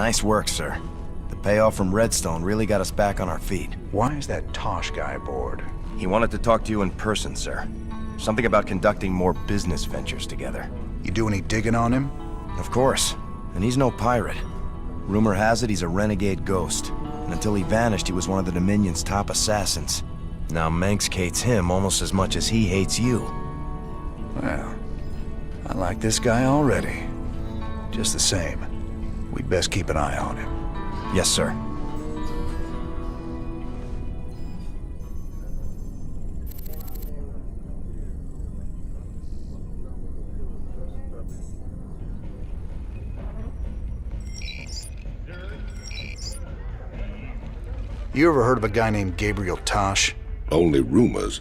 Nice work, sir. The payoff from Redstone really got us back on our feet. Why is that Tosh guy aboard? He wanted to talk to you in person, sir. Something about conducting more business ventures together. You do any digging on him? Of course. And he's no pirate. Rumor has it he's a renegade ghost. And until he vanished, he was one of the Dominion's top assassins. Now Manx hates him almost as much as he hates you. Well, I like this guy already. Just the same, we'd best keep an eye on him. Yes, sir. You ever heard of a guy named Gabriel Tosh? Only rumors.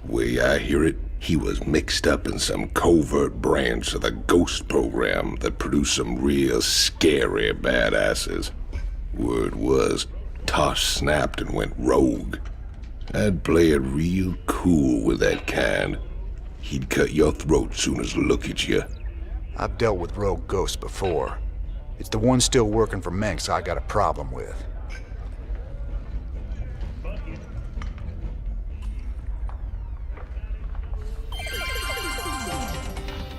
Way I hear it, he was mixed up in some covert branch of the Ghost program that produced some real scary badasses. Word was, Tosh snapped and went rogue. I'd play it real cool with that kind. He'd cut your throat soon as look at you. I've dealt with rogue ghosts before. It's the one still working for Manx I got a problem with.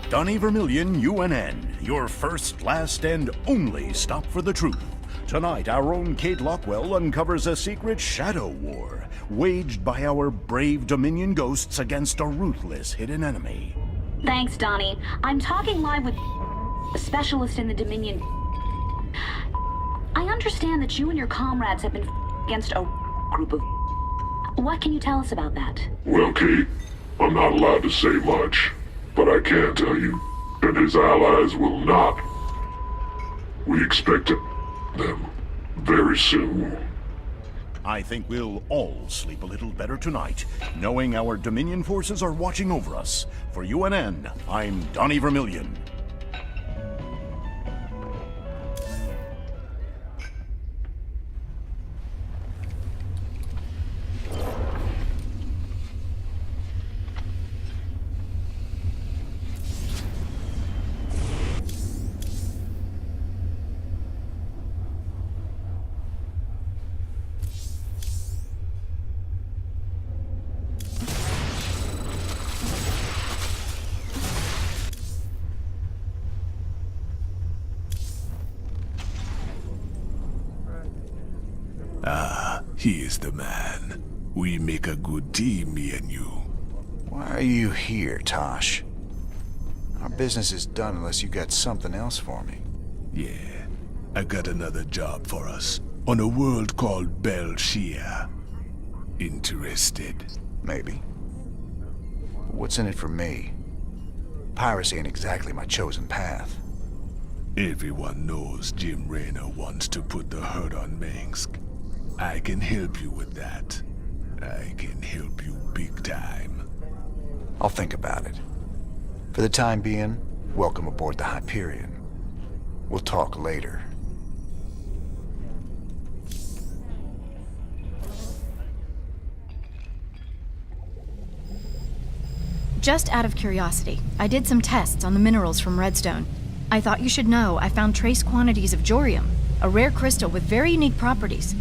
Donnie Vermillion, UNN, your first, last, and only stop for the truth. Tonight, our own Kate Lockwell uncovers a secret shadow war, waged by our brave Dominion ghosts against a ruthless hidden enemy. Thanks, Donnie. I'm talking live with a specialist in the Dominion. I understand that you and your comrades have been against a group of... What can you tell us about that? Well, Kate, I'm not allowed to say much. But I can tell you that his allies will not. We expect them very soon. I think we'll all sleep a little better tonight, knowing our Dominion forces are watching over us. For UNN, I'm Donnie Vermillion. He is the man. We make a good team, me and you. Why are you here, Tosh? Our business is done unless you got something else for me. Yeah, I got another job for us on a world called Belshia. Interested? Maybe. But what's in it for me? Piracy ain't exactly my chosen path. Everyone knows Jim Raynor wants to put the hurt on Minsk. I can help you with that. I can help you big time. I'll think about it. For the time being, welcome aboard the Hyperion. We'll talk later. Just out of curiosity, I did some tests on the minerals from Redstone. I thought you should know I found trace quantities of Jorium, a rare crystal with very unique properties.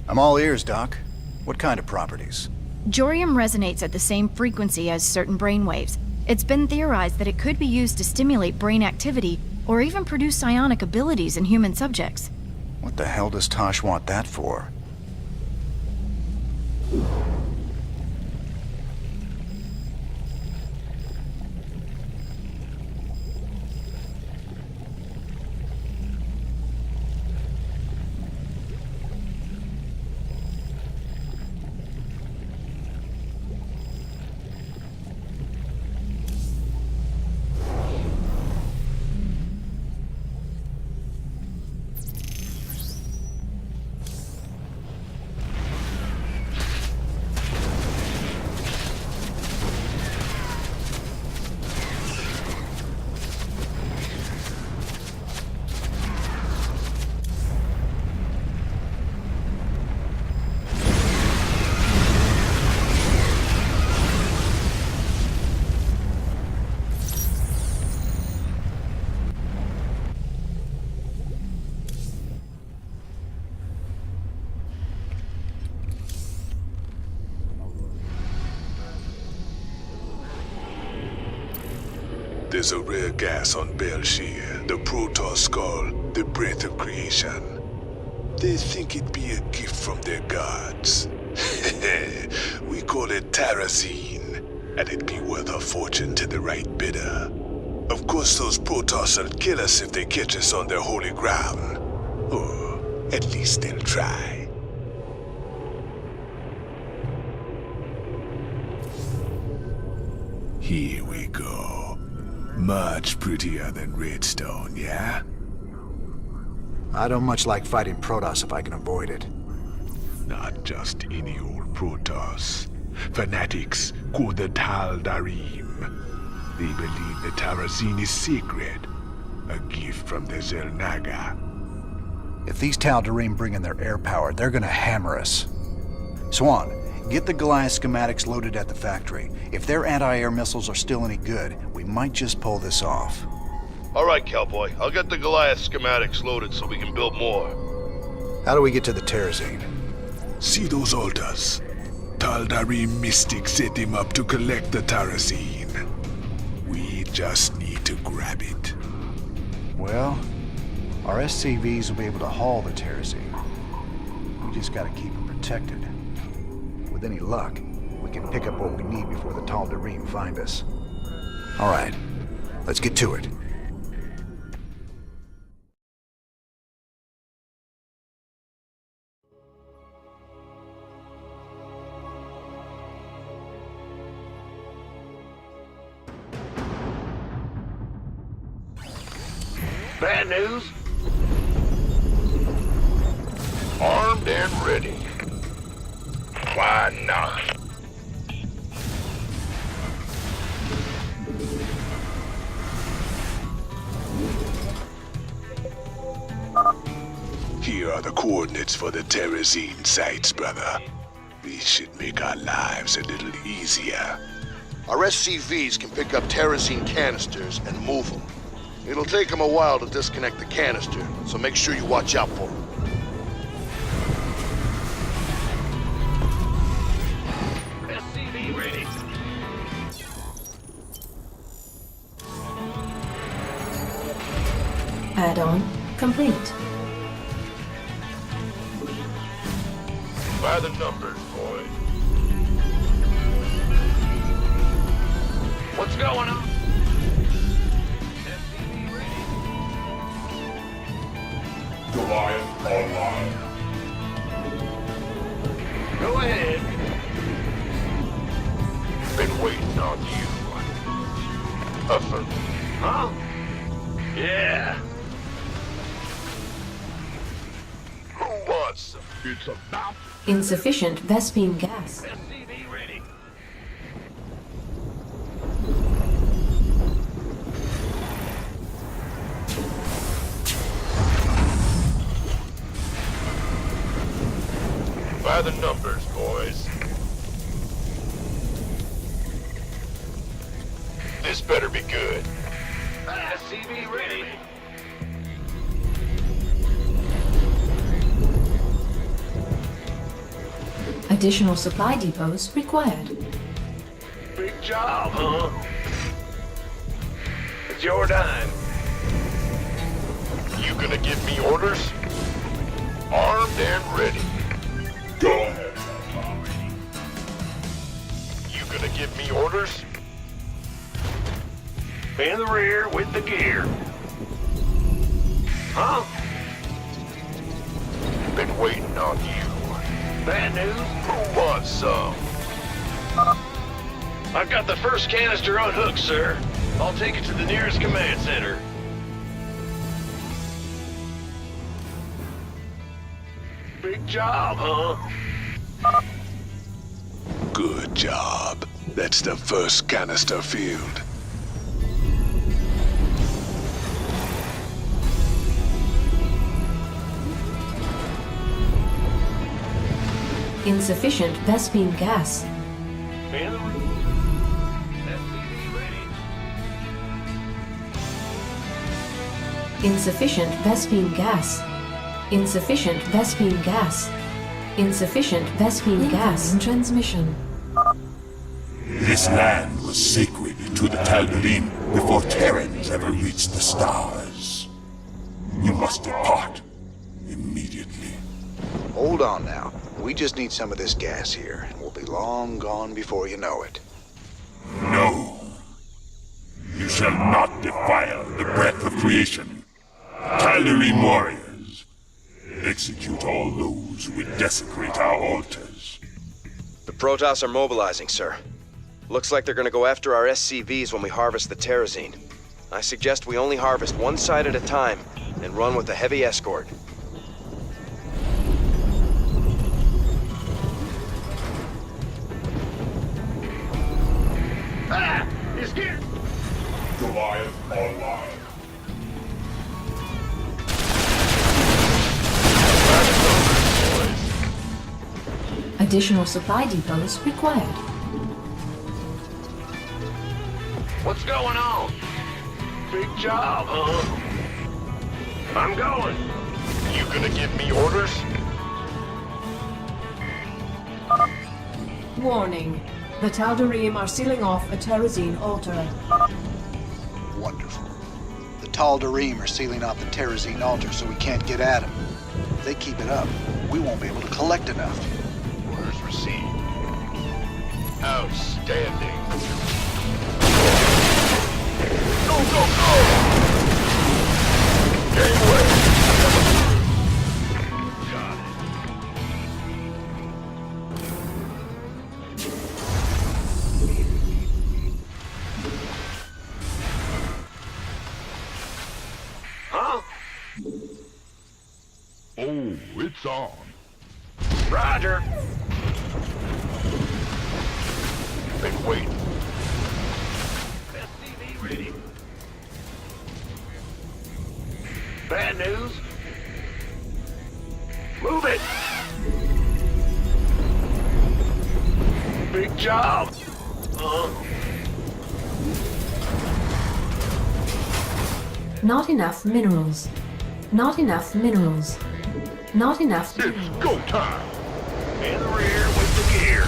I'm all ears, Doc. What kind of properties? Jorium resonates at the same frequency as certain brainwaves. It's been theorized that it could be used to stimulate brain activity or even produce psionic abilities in human subjects. What the hell does Tosh want that for? There's a rare gas on Belshir, the Protoss skull, the breath of creation. They think it'd be a gift from their gods. We call it Terrazine, and it'd be worth a fortune to the right bidder. Of course, those Protoss will kill us if they catch us on their holy ground. Or at least they'll try. Here we go. Much prettier than Redstone, yeah? I don't much like fighting Protoss if I can avoid it. Not just any old Protoss. Fanatics called the Tal Darim. They believe the Terrazine is sacred. A gift from the Zelnaga. If these Tal'Darim bring in their air power, they're gonna hammer us. Swan, get the Goliath schematics loaded at the factory. If their anti-air missiles are still any good, we might just pull this off. All right, cowboy. I'll get the Goliath schematics loaded so we can build more. How do we get to the Terrazine? See those altars? Tal'Darim mystics set them up to collect the Terrazine. We just need to grab it. Well, our SCVs will be able to haul the Terrazine. We just gotta keep it protected. With any luck, we can pick up what we need before the Tal'Darim find us. All right, let's get to it. Bad news? Armed and ready. Why not? Here are the coordinates for the Terrazine sites, brother. These should make our lives a little easier. Our SCVs can pick up Terrazine canisters and move them. It'll take them a while to disconnect the canister, so make sure you watch out for them. SCV ready. Add-on complete. By the numbers, boy. What's going on? Goliath online. Go ahead. Been waiting on you. Huh? Yeah. Who wants some? It's about Insufficient Vespene gas. SCV ready. By the numbers, boys. This better be good. SCV ready. Additional supply depots required. Big job, huh? It's your dime. You gonna give me orders? Armed and ready. Go ahead. You gonna give me orders? In the rear with the gear. Huh? Been waiting on you. Bad news? Who wants some? I've got the first canister unhooked, sir. I'll take it to the nearest command center. Big job, huh? Good job. That's the first canister filled. Insufficient Vespene gas. Insufficient Vespene gas. Insufficient Vespene gas. Insufficient Vespene gas. In transmission. This land was sacred to to the Tal'Darim before Terrans ever reach the stars. You must depart immediately. Hold on now. We just need some of this gas here, and we'll be long gone before you know it. No. You shall not defile the breath of creation. Tal'Darim warriors, execute all those who would desecrate our altars. The Protoss are mobilizing, sir. Looks like they're gonna go after our SCVs when we harvest the Terrazine. I suggest we only harvest one side at a time and run with a heavy escort. Ah! He's here! Goliath online. Additional supply depots required. What's going on? Big job, huh? I'm going. You gonna give me orders? Warning. The Tal'Darim are sealing off a Terrazine altar. Wonderful. The Tal'Darim are sealing off the Terrazine altar so we can't get at them. If they keep it up, we won't be able to collect enough. Orders received. Outstanding. Go, go, go! Gateway! Got it. Huh? Oh, it's on. Roger. Been waiting. SCV ready. Bad news? Move it! Big job! Not enough minerals. Not enough minerals. Not enough It's minerals. go time! In the rear with the gear!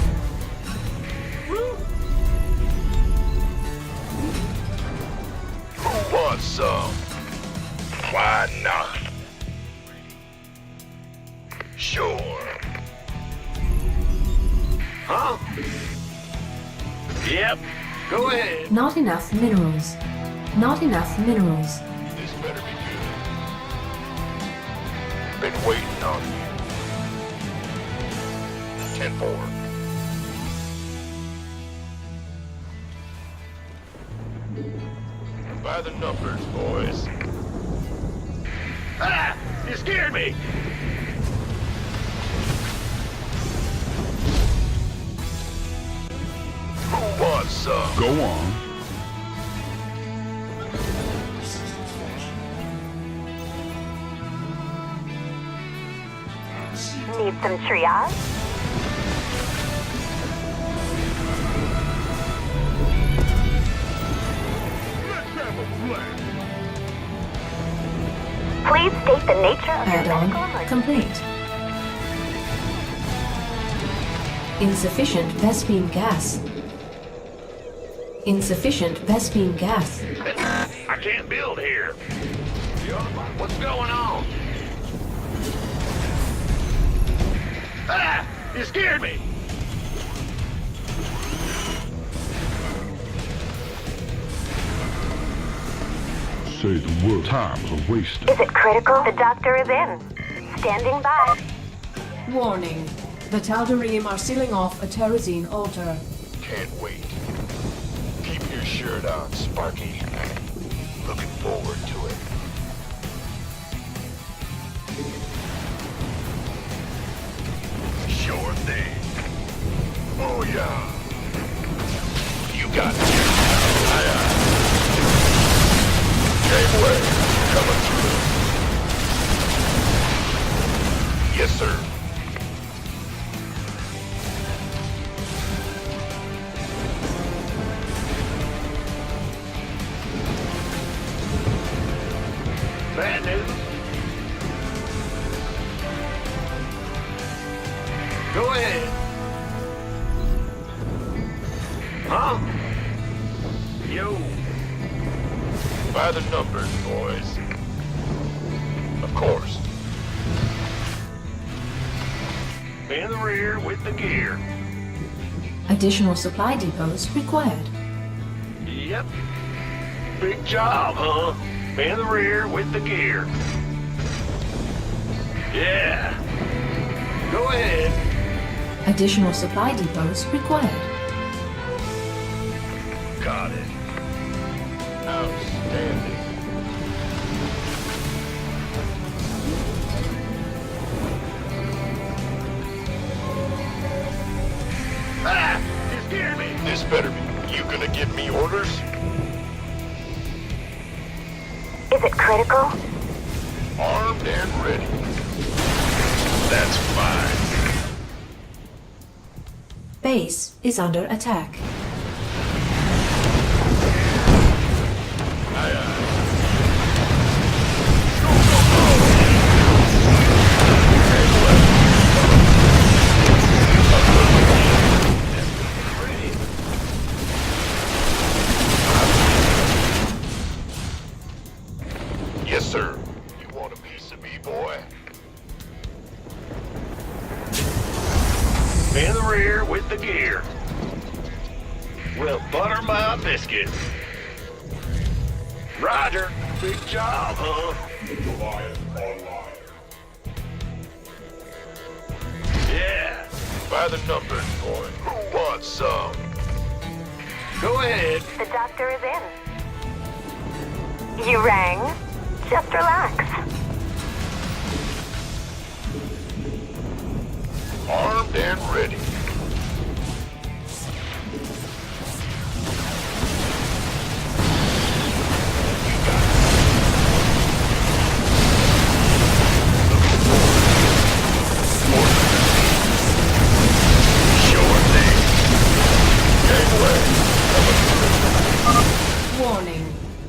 Who wants some? Why not? Sure. Huh? Yep. Go ahead. Not enough minerals. Not enough minerals. This better be good. Been waiting on you. 10-4. By the numbers, boys. Ah! You scared me! Who wants some? Go on. Need some triage? Let's have a blast! Please state the nature of your medical Add-on emergency. complete. Insufficient Vespene gas. Insufficient Vespene gas. I can't build here. What's going on? Ah! You scared me! Say the word. Time's a waste. Is it critical? The doctor is in. Standing by. Warning. The Tal'Darim are sealing off a Terrazine altar. Can't wait. Keep your shirt on, Sparky. Looking forward to it. Sure thing. Oh, yeah. You got it. Aye, aye. Gateway, coming through. Yes, sir. Bad news? Go ahead. Huh? Yo. By the numbers, boys. Of course. In the rear with the gear. Additional supply depots required. Yep. Big job, huh? In the rear with the gear. Yeah. Go ahead. Additional supply depots required. Got it. Outstanding. Ah! You scared me! This better be. You gonna give me orders? Is it critical? Armed and ready. That's fine. Base is under attack. Aye, aye. Yes, sir. You want a piece of me, boy? In the rear with the gear. Well, butter my biscuits. Roger. Big job, huh? Goliath online. Yeah. By the numbers, boy. Who wants some? Go ahead. The doctor is in. You rang? Just relax. Armed and ready. Warning.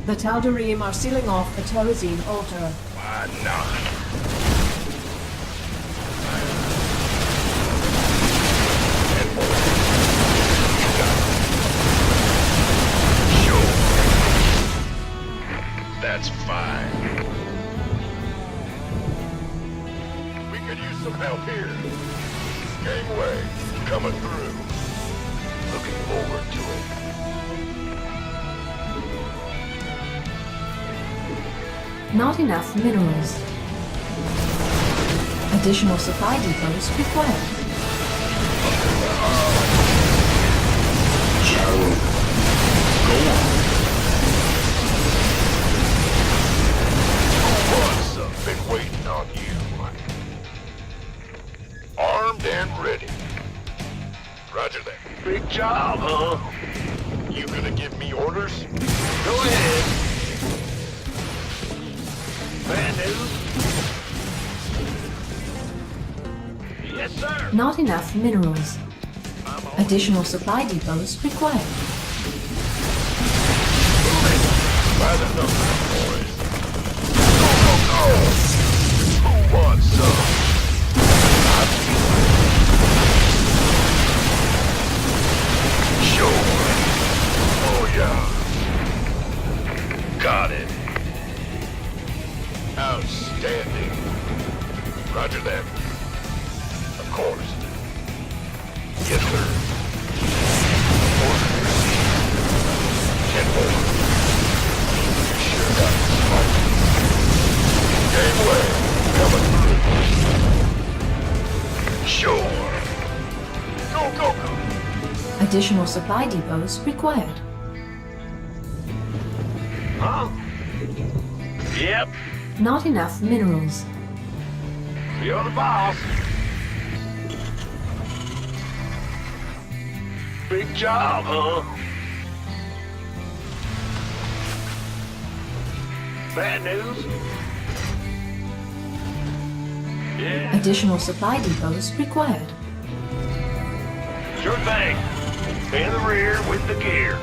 The Tal'Darim are sealing off the Terrazine altar. Why not? That's fine. We could use some help here. Gangway, coming through. Looking forward to it. Not enough minerals. Additional supply depots required. I've been waiting on you. Armed and ready. Roger that. Big job, huh? You gonna give me orders? Go ahead. Bad news? Yes, sir. Not enough minerals. Additional supply depots required. By the numbers, boys. Go, go, go! Who wants some? Sure. Oh, yeah. Got it. Outstanding. Roger that. Of course. Yes, sir. Orders received. 10 more. You sure got smart. Gangway, coming through. Sure. Go, go, go. Additional supply depots required. Huh? Yep. Not enough minerals. You're the boss. Big job, huh? Bad news? Yeah. Additional supply depots required. Sure thing. In the rear with the gear.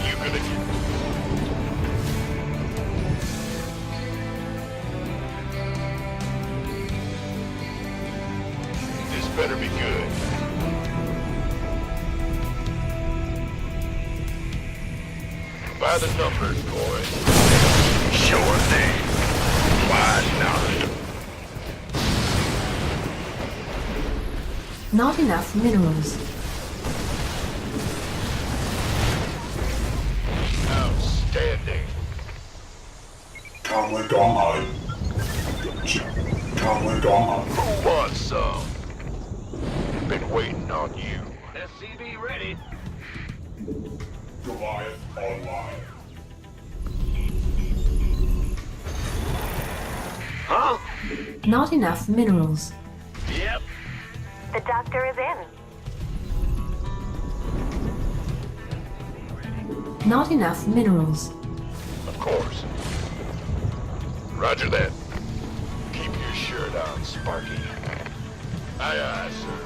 You gonna get... This better be good. By the numbers, boys. Sure thing. Why not? Not enough minerals. Outstanding. Coward online. Coward online. Who wants some? Been waiting on you. SCV ready. Goliath online. Huh? Not enough minerals. Yep. The doctor is in. Not enough minerals. Of course. Roger that. Keep your shirt on, Sparky. Aye, aye, sir.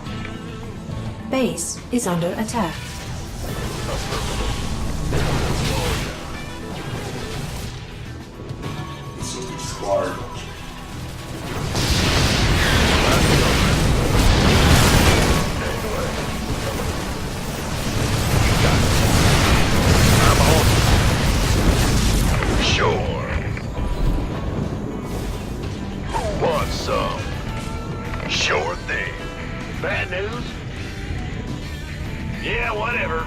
Base is under attack. Systems fired. I'm on. Sure. Who wants some? Sure thing. Bad news? Yeah, whatever.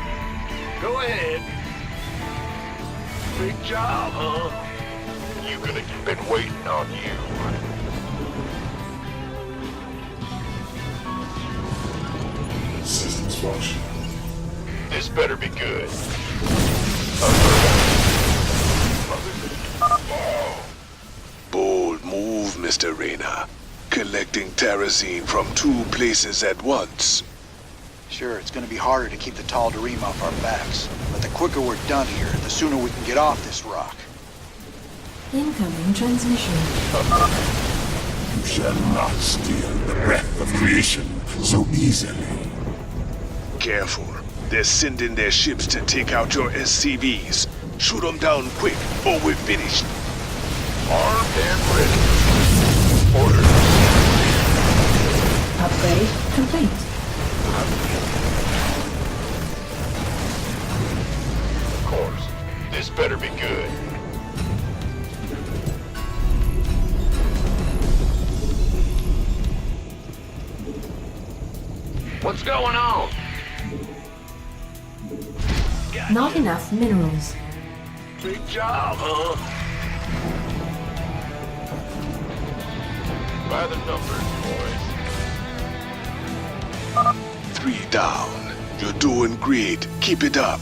Go ahead. Big job, huh? You gonna been waiting on you. Systems function. This better be good. Bold move, Mr. Reyna. Collecting terrazine from 2 places at once. Sure, it's gonna be harder to keep the Tal'Darim off our backs. But the quicker we're done here, the sooner we can get off this rock. Incoming transmission. You shall not steal the breath of creation so easily. Careful. They're sending their ships to take out your SCVs. Shoot them down quick, or we're finished. Armed and ready. Orders. Upgrade complete. Of course. This better be good. What's going on? Not enough minerals. Big job, huh? By the numbers, boys. 3 down. You're doing great. Keep it up.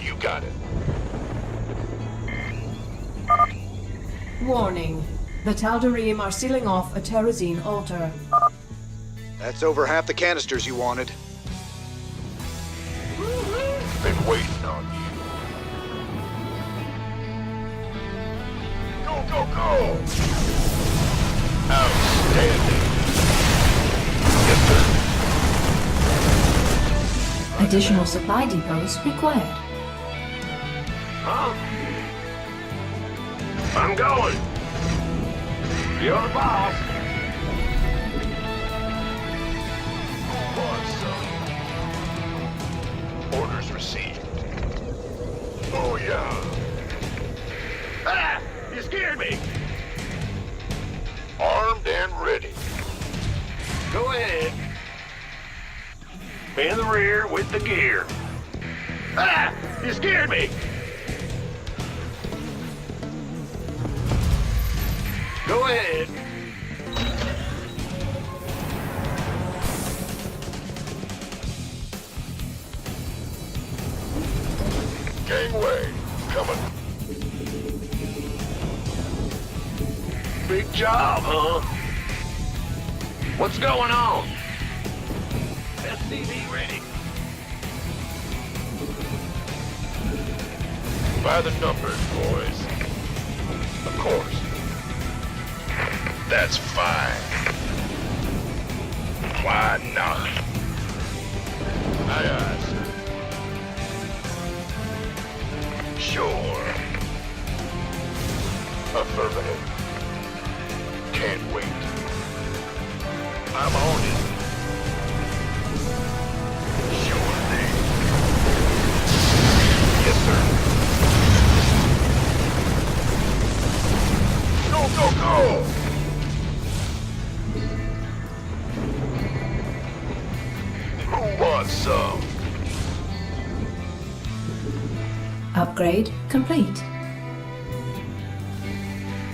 You got it. Warning. The Tal'Darim are sealing off a terrazine altar. That's over half the canisters you wanted. Been waiting on you. Go, go, go! Outstanding. Yes, sir. Additional supply depots required. Huh? I'm going. You're the boss. Who wants some? Orders received. Oh, yeah. Ah! You scared me. Armed and ready. Go ahead. In the rear with the gear. Ah! You scared me. Go ahead. Gangway, coming. Big job, huh? What's going on? SCV ready. By the numbers, boys. Of course. That's fine. Why not? Aye, aye, sir. Sure. Affirmative. Can't wait. I'm on it. Sure thing. Yes, want some? Upgrade complete.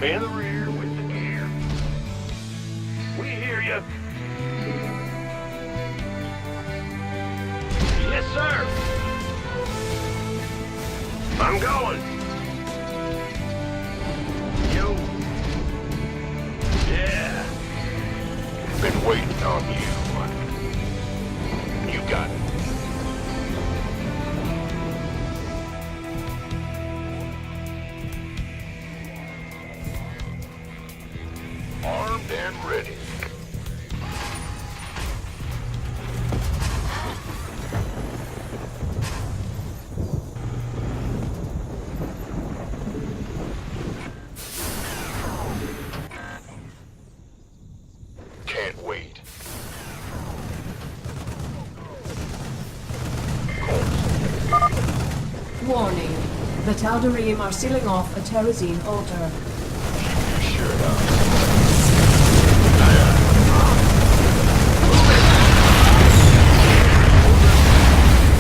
In the rear with the gear. We hear you. Yes, sir. I'm going. Yo. Yeah. Been waiting on you. You got it. Armed and ready. Can't wait. Warning. The Tal'Darim are sealing off a Terrazine altar. Sure enough.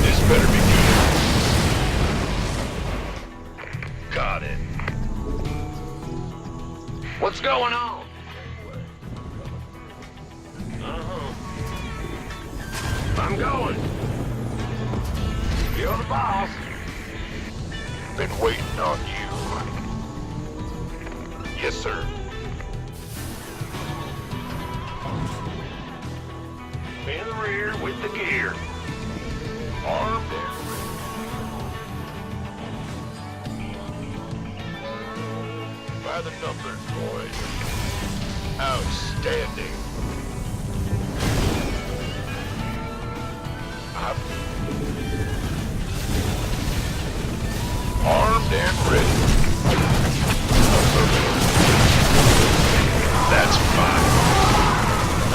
This better be good. Got it. What's going on? I'm going. You're the boss. Been waiting on you. Yes, sir. In the rear with the gear. Armed and ready. By the numbers, boys. Outstanding. Armed and ready. That's fine.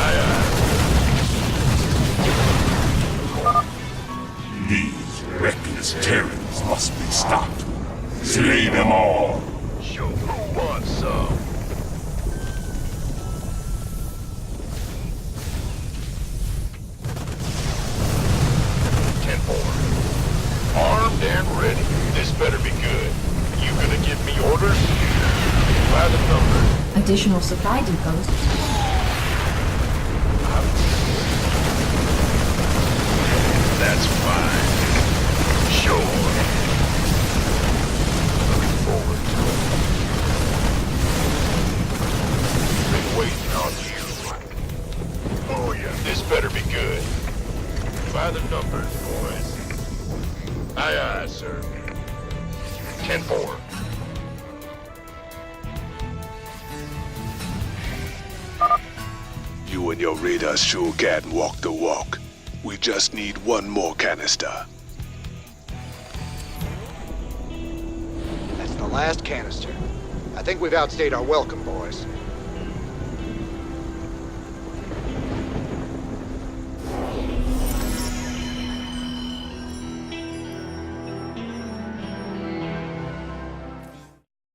Aye, aye. These reckless Terrans must be stopped. Slay them all. Show who wants some. Armed and ready. This better be good. You gonna give me orders? By the number. Additional supply depots. That's fine. Sure. Looking forward to it. Been waiting on you. Oh yeah, this better be good. By the numbers, boys. Aye, aye, sir. 10-4. You and your radar sure can walk the walk. We just need one more canister. That's the last canister. I think we've outstayed our welcome, boys.